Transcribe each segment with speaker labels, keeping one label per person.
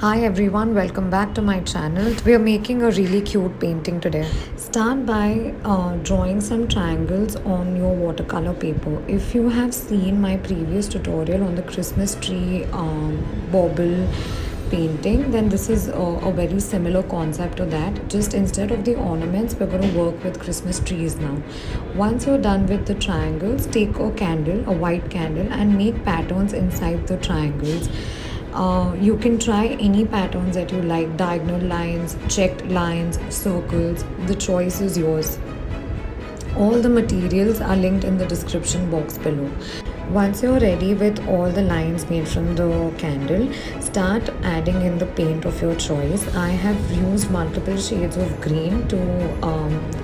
Speaker 1: Hi everyone, welcome back to my channel. We are making a really cute painting today. Start by drawing some triangles on your watercolor paper. If you have seen my previous tutorial on the Christmas tree bauble painting, then this is a very similar concept to that. Just instead of the ornaments, we're going to work with Christmas trees now. Once you're done with the triangles, take a candle, a white candle, and make patterns inside the triangles. You can try any patterns that you like, diagonal lines, checked lines, circles. The choice is yours. All the materials are linked in the description box below. Once you're ready with all the lines made from the candle, start adding in the paint of your choice. I have used multiple shades of green to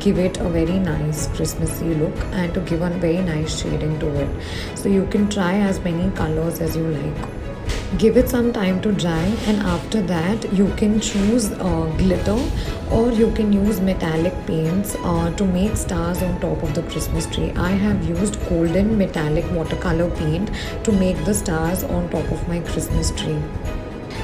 Speaker 1: give it a very nice Christmassy look and to give a very nice shading to it. So you can try as many colors as you like. Give it some time to dry, and after that you can choose glitter, or you can use metallic paints to make stars on top of the Christmas tree. I have used golden metallic watercolor paint to make the stars on top of my Christmas tree.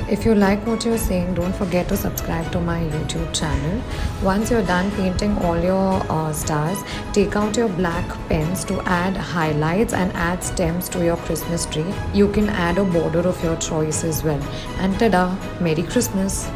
Speaker 1: If you like what you're seeing, don't forget to subscribe to my YouTube channel. Once you're done painting all your stars, take out your black pens to add highlights and add stems to your Christmas tree. You can add a border of your choice as well. And tada! Merry Christmas!